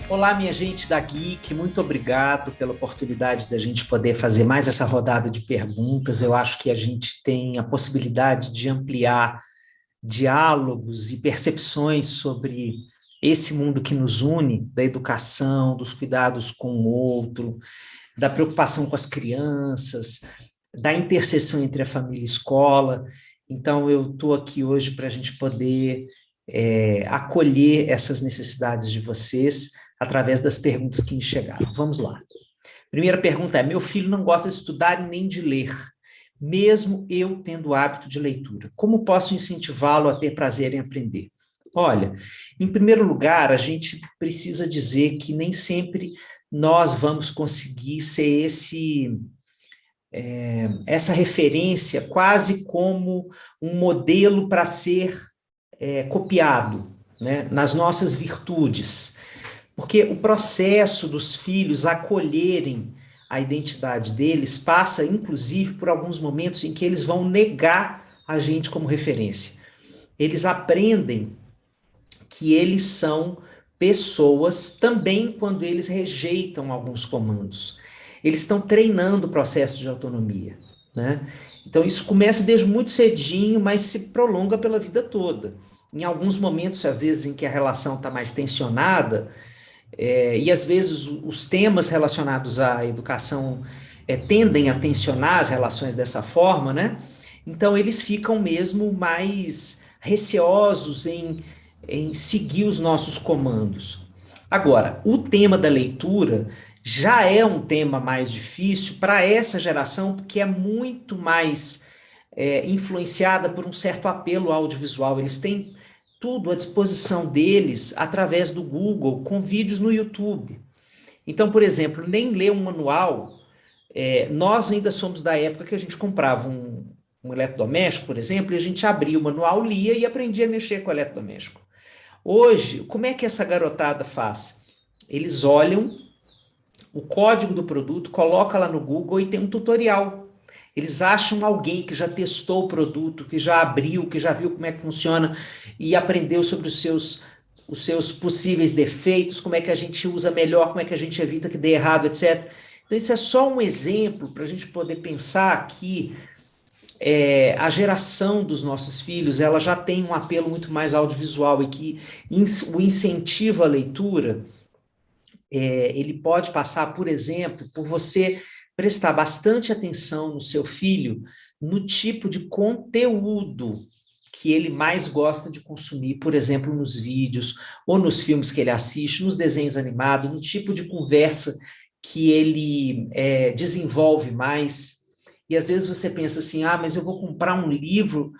Olá, minha gente da Geek, muito obrigado pela oportunidade da gente poder fazer mais essa rodada de perguntas. Eu acho que a gente tem a possibilidade de ampliar diálogos e percepções sobre esse mundo que nos une, da educação, dos cuidados com o outro, da preocupação com as crianças, da interseção entre a família e a escola. Então, eu estou aqui hoje para a gente poder acolher essas necessidades de vocês através das perguntas que me chegaram. Vamos lá. Primeira pergunta é: meu filho não gosta de estudar nem de ler, mesmo eu tendo o hábito de leitura. Como posso incentivá-lo a ter prazer em aprender? Olha, em primeiro lugar, a gente precisa dizer que nem sempre nós vamos conseguir ser essa referência quase como um modelo para ser copiado, né, nas nossas virtudes. Porque o processo dos filhos acolherem a identidade deles passa, inclusive, por alguns momentos em que eles vão negar a gente como referência. Eles aprendem que eles são pessoas também quando eles rejeitam alguns comandos. Eles estão treinando o processo de autonomia, né? Então isso começa desde muito cedinho, mas se prolonga pela vida toda. Em alguns momentos, às vezes, em que a relação está mais tensionada, e às vezes os temas relacionados à educação tendem a tensionar as relações dessa forma, né? Então eles ficam mesmo mais receosos em seguir os nossos comandos. Agora, o tema da leitura já é um tema mais difícil para essa geração, porque é muito mais influenciada por um certo apelo audiovisual. Eles têm tudo à disposição deles através do Google, com vídeos no YouTube. Então, por exemplo, nem ler um manual, nós ainda somos da época que a gente comprava um eletrodoméstico, por exemplo, e a gente abria o manual, lia e aprendia a mexer com o eletrodoméstico. Hoje, como é que essa garotada faz? Eles olham o código do produto, coloca lá no Google e tem um tutorial. Eles acham alguém que já testou o produto, que já abriu, que já viu como é que funciona e aprendeu sobre os seus possíveis defeitos, como é que a gente usa melhor, como é que a gente evita que dê errado, etc. Então, isso é só um exemplo para a gente poder pensar que a geração dos nossos filhos ela já tem um apelo muito mais audiovisual e que o incentivo à leitura ele pode passar, por exemplo, por você prestar bastante atenção no seu filho no tipo de conteúdo que ele mais gosta de consumir, por exemplo, nos vídeos ou nos filmes que ele assiste, nos desenhos animados, no tipo de conversa que ele desenvolve mais. E às vezes você pensa assim, ah, mas eu vou comprar um livro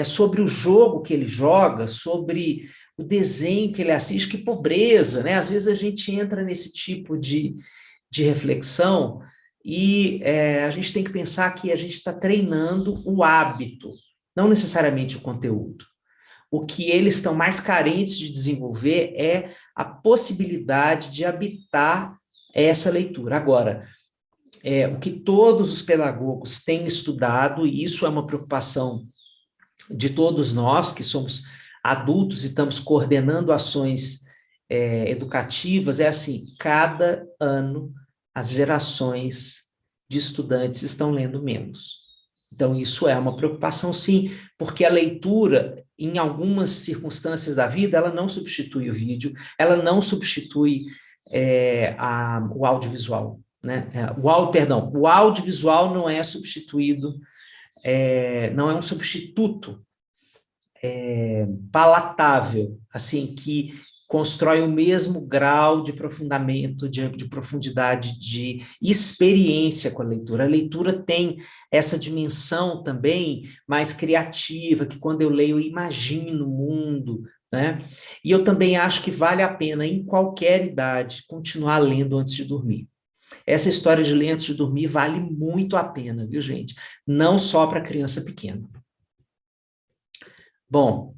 sobre o jogo que ele joga, sobre o desenho que ele assiste, que pobreza, né? Às vezes a gente entra nesse tipo de reflexão e a gente tem que pensar que a gente está treinando o hábito, não necessariamente o conteúdo. O que eles estão mais carentes de desenvolver é a possibilidade de habitar essa leitura. Agora, o que todos os pedagogos têm estudado, e isso é uma preocupação de todos nós que somos adultos e estamos coordenando ações educativas, é assim, cada ano as gerações de estudantes estão lendo menos. Então, isso é uma preocupação, sim, porque a leitura, em algumas circunstâncias da vida, ela não substitui o vídeo, ela não substitui o audiovisual, né? O audiovisual não é substituído, não é um substituto palatável, assim, que constrói o mesmo grau de aprofundamento, de profundidade, de experiência com a leitura. A leitura tem essa dimensão também mais criativa, que quando eu leio, eu imagino o mundo, né? E eu também acho que vale a pena, em qualquer idade, continuar lendo antes de dormir. Essa história de ler antes de dormir vale muito a pena, viu, gente? Não só para criança pequena. Bom,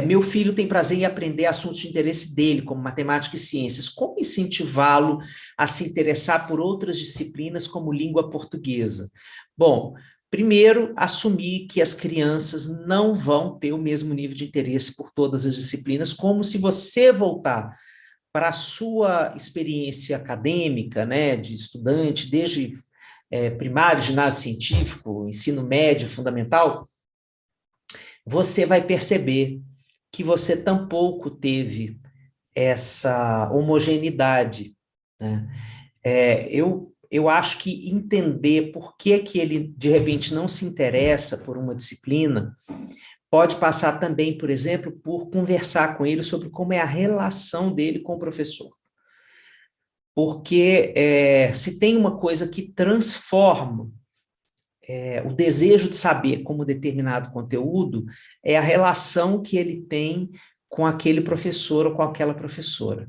meu filho tem prazer em aprender assuntos de interesse dele, como matemática e ciências. Como incentivá-lo a se interessar por outras disciplinas, como língua portuguesa? Bom, primeiro, assumir que as crianças não vão ter o mesmo nível de interesse por todas as disciplinas, como se você voltar para a sua experiência acadêmica, né, de estudante, desde primário, ginásio científico, ensino médio, fundamental, você vai perceber que você tampouco teve essa homogeneidade, né? Eu acho que entender por que que ele, de repente, não se interessa por uma disciplina, pode passar também, por exemplo, por conversar com ele sobre como é a relação dele com o professor. Porque se tem uma coisa que transforma o desejo de saber como determinado conteúdo, é a relação que ele tem com aquele professor ou com aquela professora.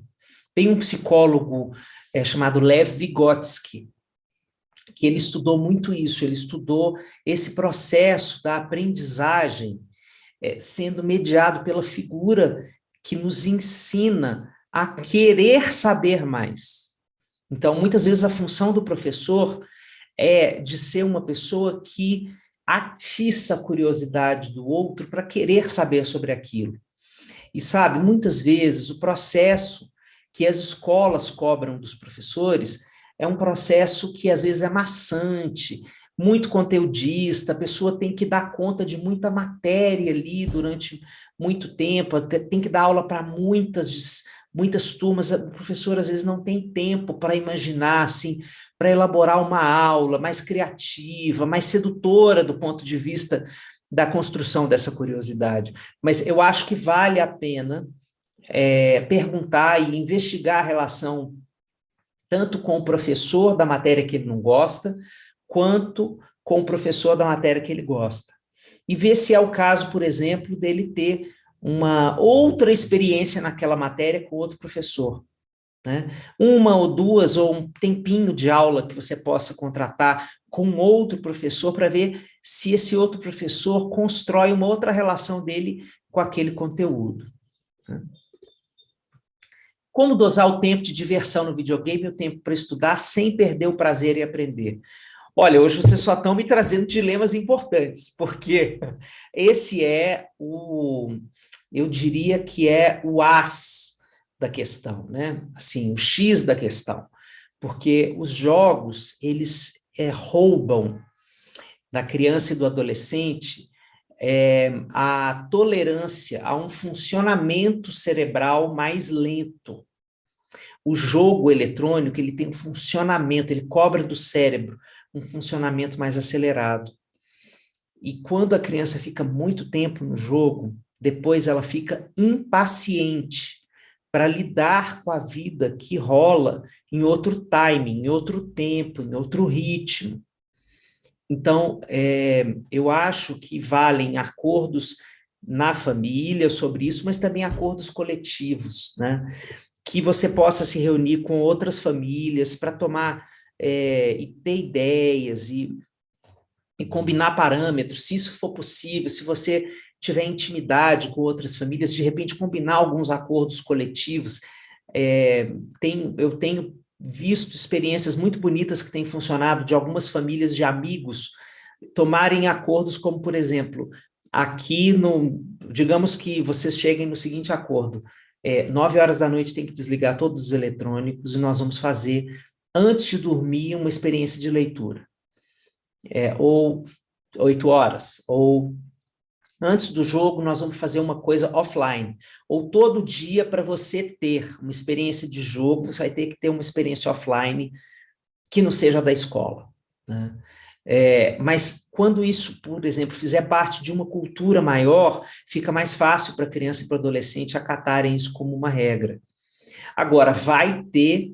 Tem um psicólogo chamado Lev Vygotsky, que ele estudou muito isso, ele estudou esse processo da aprendizagem sendo mediado pela figura que nos ensina a querer saber mais. Então, muitas vezes a função do professor é de ser uma pessoa que atiça a curiosidade do outro para querer saber sobre aquilo. E sabe, muitas vezes o processo que as escolas cobram dos professores é um processo que às vezes é maçante, muito conteudista, a pessoa tem que dar conta de muita matéria ali durante muito tempo, tem que dar aula para muitas turmas, o professor às vezes não tem tempo para imaginar, assim, para elaborar uma aula mais criativa, mais sedutora do ponto de vista da construção dessa curiosidade. Mas eu acho que vale a pena perguntar e investigar a relação tanto com o professor da matéria que ele não gosta, quanto com o professor da matéria que ele gosta. E ver se é o caso, por exemplo, dele ter uma outra experiência naquela matéria com outro professor. Né? Uma ou duas, ou um tempinho de aula que você possa contratar com outro professor para ver se esse outro professor constrói uma outra relação dele com aquele conteúdo. Né? Como dosar o tempo de diversão no videogame e o tempo para estudar sem perder o prazer em aprender? Olha, hoje vocês só estão me trazendo dilemas importantes, porque esse eu diria que é o as da questão, né? Assim, o X da questão, porque os jogos, eles roubam da criança e do adolescente a tolerância a um funcionamento cerebral mais lento. O jogo eletrônico, ele tem um funcionamento, ele cobra do cérebro um funcionamento mais acelerado. E quando a criança fica muito tempo no jogo, depois ela fica impaciente para lidar com a vida que rola em outro timing, em outro tempo, em outro ritmo. Então, eu acho que valem acordos na família sobre isso, mas também acordos coletivos, né? Que você possa se reunir com outras famílias para tomar e ter ideias e combinar parâmetros, se isso for possível, se você tiver intimidade com outras famílias, de repente combinar alguns acordos coletivos. Eu tenho visto experiências muito bonitas que têm funcionado de algumas famílias de amigos tomarem acordos como, por exemplo, digamos que vocês cheguem no seguinte acordo: 9 horas da noite tem que desligar todos os eletrônicos e nós vamos fazer, antes de dormir, uma experiência de leitura. Ou 8 horas, ou antes do jogo nós vamos fazer uma coisa offline, ou todo dia para você ter uma experiência de jogo, você vai ter que ter uma experiência offline que não seja da escola, né? Mas quando isso, por exemplo, fizer parte de uma cultura maior, fica mais fácil para a criança e para o adolescente acatarem isso como uma regra. Agora, vai ter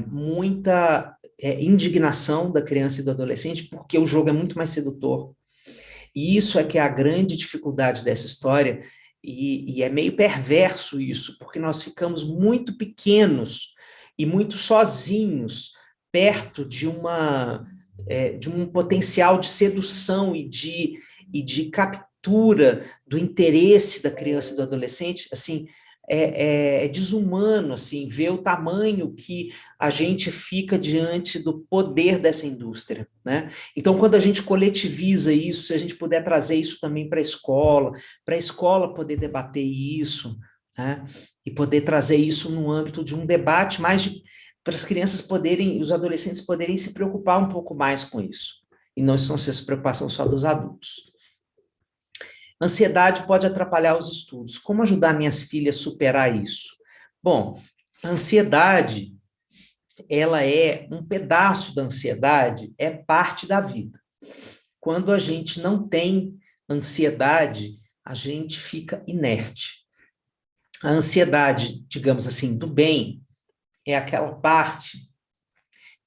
muita indignação da criança e do adolescente, porque o jogo é muito mais sedutor. E isso é que é a grande dificuldade dessa história, e é meio perverso isso, porque nós ficamos muito pequenos e muito sozinhos perto de um potencial de sedução e de captura do interesse da criança e do adolescente. Assim, é desumano, assim, ver o tamanho que a gente fica diante do poder dessa indústria, né? Então, quando a gente coletiviza isso, se a gente puder trazer isso também para a escola poder debater isso, né? E poder trazer isso no âmbito de um debate para as crianças poderem, os adolescentes poderem se preocupar um pouco mais com isso, e não são essa preocupação só dos adultos. Ansiedade pode atrapalhar os estudos. Como ajudar minhas filhas a superar isso? Bom, a ansiedade, ela é um pedaço da ansiedade, é parte da vida. Quando a gente não tem ansiedade, a gente fica inerte. A ansiedade, digamos assim, do bem, é aquela parte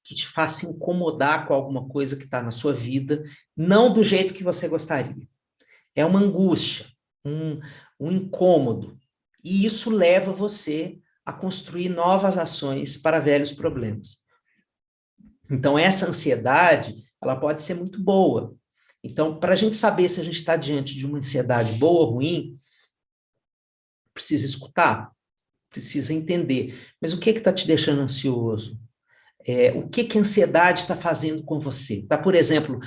que te faz se incomodar com alguma coisa que está na sua vida, não do jeito que você gostaria. É uma angústia, um incômodo. E isso leva você a construir novas ações para velhos problemas. Então, essa ansiedade, ela pode ser muito boa. Então, para a gente saber se a gente está diante de uma ansiedade boa ou ruim, precisa escutar, precisa entender. Mas o que está te deixando ansioso? O que a ansiedade está fazendo com você? Tá, por exemplo,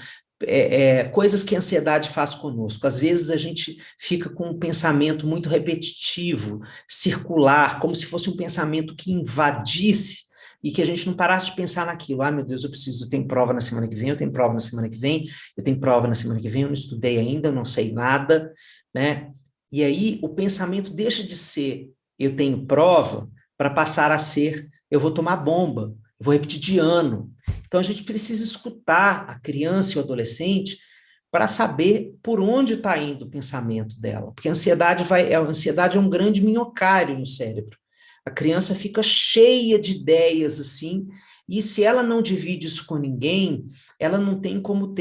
coisas que a ansiedade faz conosco. Às vezes a gente fica com um pensamento muito repetitivo, circular, como se fosse um pensamento que invadisse e que a gente não parasse de pensar naquilo. Ah, meu Deus, eu tenho prova na semana que vem, eu tenho prova na semana que vem, eu tenho prova na semana que vem, eu não estudei ainda, eu não sei nada, né? E aí o pensamento deixa de ser eu tenho prova para passar a ser eu vou tomar bomba, eu vou repetir de ano. Então, a gente precisa escutar a criança e o adolescente para saber por onde está indo o pensamento dela. Porque a ansiedade é um grande minhocário no cérebro. A criança fica cheia de ideias, assim, e se ela não divide isso com ninguém, ela não tem como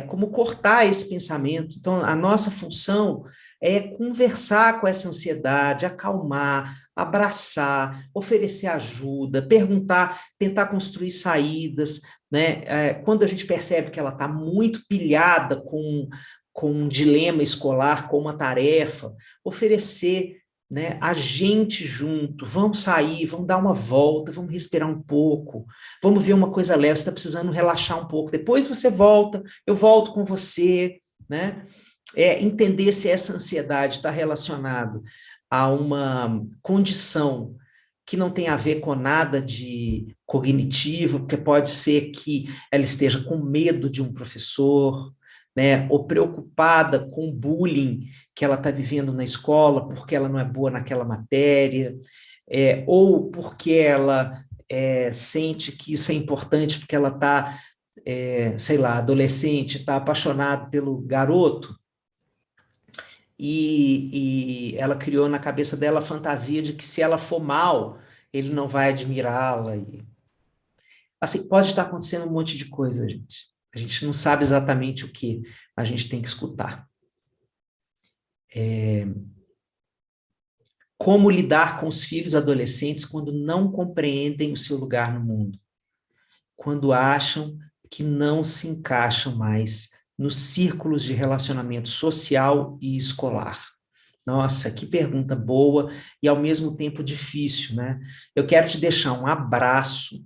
como cortar esse pensamento. Então, a nossa função é conversar com essa ansiedade, acalmar, abraçar, oferecer ajuda, perguntar, tentar construir saídas, né? Quando a gente percebe que ela está muito pilhada com um dilema escolar, com uma tarefa, oferecer, né, a gente junto, vamos sair, vamos dar uma volta, vamos respirar um pouco, vamos ver uma coisa leve, você está precisando relaxar um pouco, depois você volta, eu volto com você, né? Entender se essa ansiedade está relacionada a uma condição que não tem a ver com nada de cognitivo, porque pode ser que ela esteja com medo de um professor, né, ou preocupada com o bullying que ela está vivendo na escola, porque ela não é boa naquela matéria, ou porque ela sente que isso é importante, porque ela está, sei lá, adolescente, está apaixonado pelo garoto, e ela criou na cabeça dela a fantasia de que se ela for mal, ele não vai admirá-la. Assim, pode estar acontecendo um monte de coisa, gente. A gente não sabe exatamente o que, a gente tem que escutar. Como lidar com os filhos adolescentes quando não compreendem o seu lugar no mundo? Quando acham que não se encaixam mais nos círculos de relacionamento social e escolar. Nossa, que pergunta boa e ao mesmo tempo difícil, né? Eu quero te deixar um abraço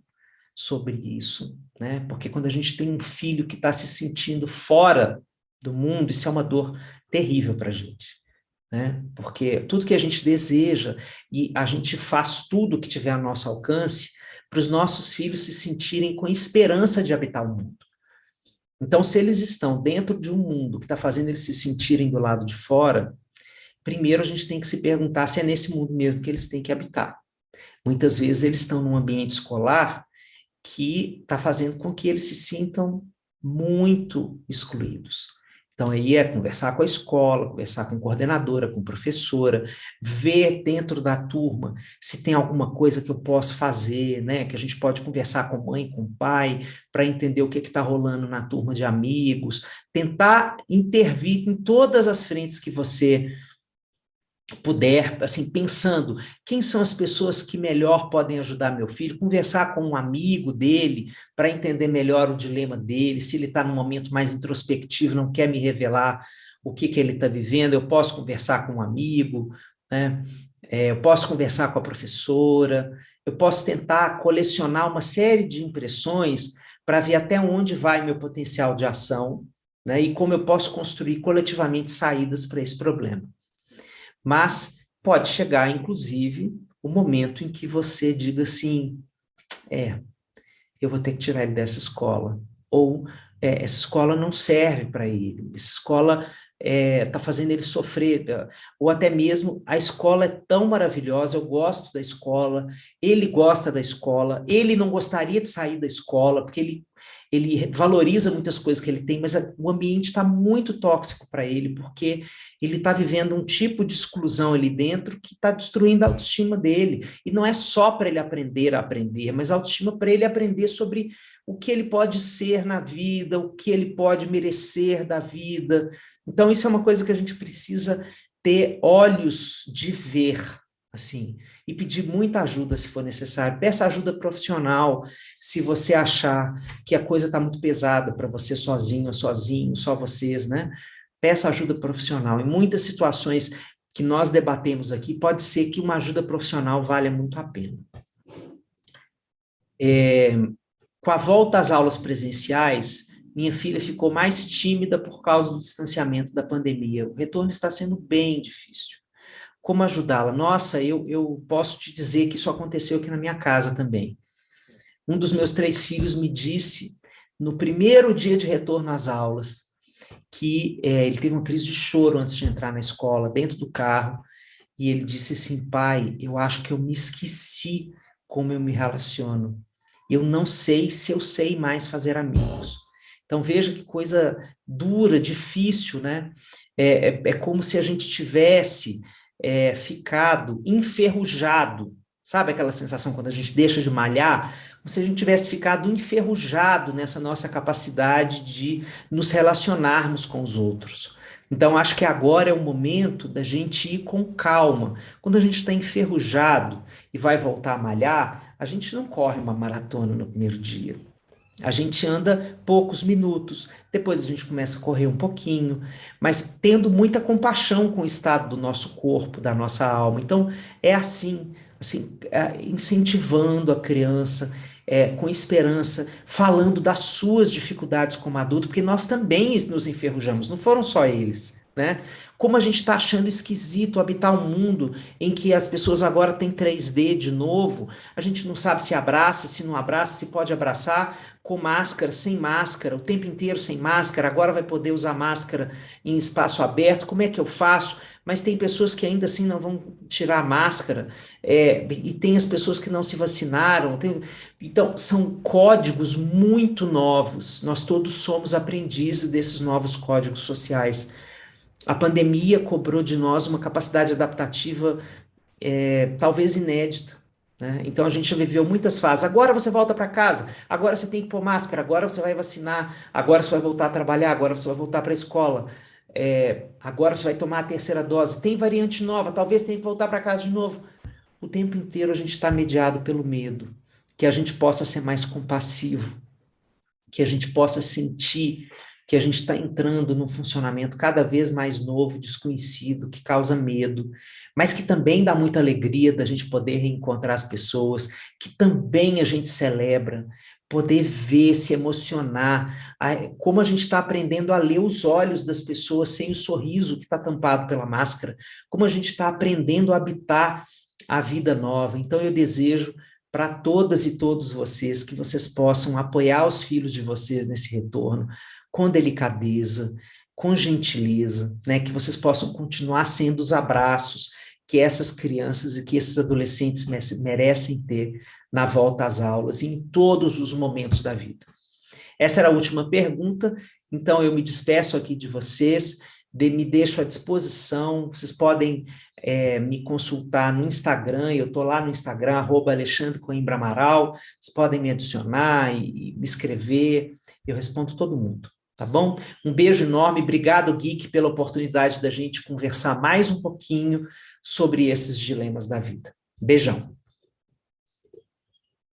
sobre isso, né? Porque quando a gente tem um filho que está se sentindo fora do mundo, isso é uma dor terrível para a gente, né? Porque tudo que a gente deseja e a gente faz tudo que tiver ao nosso alcance para os nossos filhos se sentirem com esperança de habitar o mundo. Então, se eles estão dentro de um mundo que está fazendo eles se sentirem do lado de fora, primeiro a gente tem que se perguntar se é nesse mundo mesmo que eles têm que habitar. Muitas vezes eles estão num ambiente escolar que está fazendo com que eles se sintam muito excluídos. Então, aí é conversar com a escola, conversar com a coordenadora, com a professora, ver dentro da turma se tem alguma coisa que eu posso fazer, né? Que a gente pode conversar com a mãe, com o pai, para entender o que está rolando na turma de amigos, tentar intervir em todas as frentes que você puder, assim, pensando quem são as pessoas que melhor podem ajudar meu filho, conversar com um amigo dele para entender melhor o dilema dele, se ele está num momento mais introspectivo, não quer me revelar o que ele está vivendo, eu posso conversar com um amigo, né? Eu posso conversar com a professora, eu posso tentar colecionar uma série de impressões para ver até onde vai meu potencial de ação, né? E como eu posso construir coletivamente saídas para esse problema. Mas pode chegar, inclusive, o momento em que você diga assim, eu vou ter que tirar ele dessa escola, ou essa escola não serve para ele, essa escola está fazendo ele sofrer, ou até mesmo a escola é tão maravilhosa, eu gosto da escola, ele gosta da escola, ele não gostaria de sair da escola, porque ele valoriza muitas coisas que ele tem, mas o ambiente está muito tóxico para ele, porque ele está vivendo um tipo de exclusão ali dentro que está destruindo a autoestima dele. E não é só para ele aprender a aprender, mas a autoestima para ele aprender sobre o que ele pode ser na vida, o que ele pode merecer da vida. Então, isso é uma coisa que a gente precisa ter olhos de ver, assim, e pedir muita ajuda se for necessário. Peça ajuda profissional se você achar que a coisa está muito pesada para você sozinho, sozinho, só vocês, né? Peça ajuda profissional. Em muitas situações que nós debatemos aqui, pode ser que uma ajuda profissional valha muito a pena. Com a volta às aulas presenciais, minha filha ficou mais tímida por causa do distanciamento da pandemia. O retorno está sendo bem difícil. Como ajudá-la? Nossa, eu posso te dizer que isso aconteceu aqui na minha casa também. Um dos meus 3 filhos me disse, no primeiro dia de retorno às aulas, que ele teve uma crise de choro antes de entrar na escola, dentro do carro, e ele disse assim, pai, eu acho que eu me esqueci como eu me relaciono. Eu não sei se eu sei mais fazer amigos. Então, veja que coisa dura, difícil, né? É como se a gente tivesse ficado enferrujado. Sabe aquela sensação quando a gente deixa de malhar? Como se a gente tivesse ficado enferrujado nessa nossa capacidade de nos relacionarmos com os outros. Então, acho que agora é o momento da gente ir com calma. Quando a gente está enferrujado e vai voltar a malhar, a gente não corre uma maratona no primeiro dia. A gente anda poucos minutos, depois a gente começa a correr um pouquinho, mas tendo muita compaixão com o estado do nosso corpo, da nossa alma. Então, é assim, incentivando a criança, com esperança, falando das suas dificuldades como adulto, porque nós também nos enferrujamos, não foram só eles, né? Como a gente está achando esquisito habitar um mundo em que as pessoas agora têm 3D de novo, a gente não sabe se abraça, se não abraça, se pode abraçar com máscara, sem máscara, o tempo inteiro sem máscara, agora vai poder usar máscara em espaço aberto, como é que eu faço? Mas tem pessoas que ainda assim não vão tirar a máscara, e tem as pessoas que não se vacinaram, então são códigos muito novos, nós todos somos aprendizes desses novos códigos sociais. A pandemia cobrou de nós uma capacidade adaptativa talvez inédita, né? Então a gente já viveu muitas fases. Agora você volta para casa, agora você tem que pôr máscara, agora você vai vacinar, agora você vai voltar a trabalhar, agora você vai voltar para a escola, agora você vai tomar a terceira dose. Tem variante nova, talvez tenha que voltar para casa de novo. O tempo inteiro a gente está mediado pelo medo, que a gente possa ser mais compassivo, que a gente possa sentir que a gente está entrando num funcionamento cada vez mais novo, desconhecido, que causa medo, mas que também dá muita alegria da gente poder reencontrar as pessoas, que também a gente celebra, poder ver, se emocionar, como a gente está aprendendo a ler os olhos das pessoas sem o sorriso que está tampado pela máscara, como a gente está aprendendo a habitar a vida nova. Então eu desejo para todas e todos vocês, que vocês possam apoiar os filhos de vocês nesse retorno, com delicadeza, com gentileza, né? Que vocês possam continuar sendo os abraços que essas crianças e que esses adolescentes merecem ter na volta às aulas, em todos os momentos da vida. Essa era a última pergunta, então eu me despeço aqui de vocês, me deixo à disposição, vocês podem me consultar no Instagram, eu estou lá no Instagram, @AlexandreCoimbraAmaral, vocês podem me adicionar e me escrever, eu respondo todo mundo, tá bom? Um beijo enorme, obrigado, Geek, pela oportunidade da gente conversar mais um pouquinho sobre esses dilemas da vida. Beijão.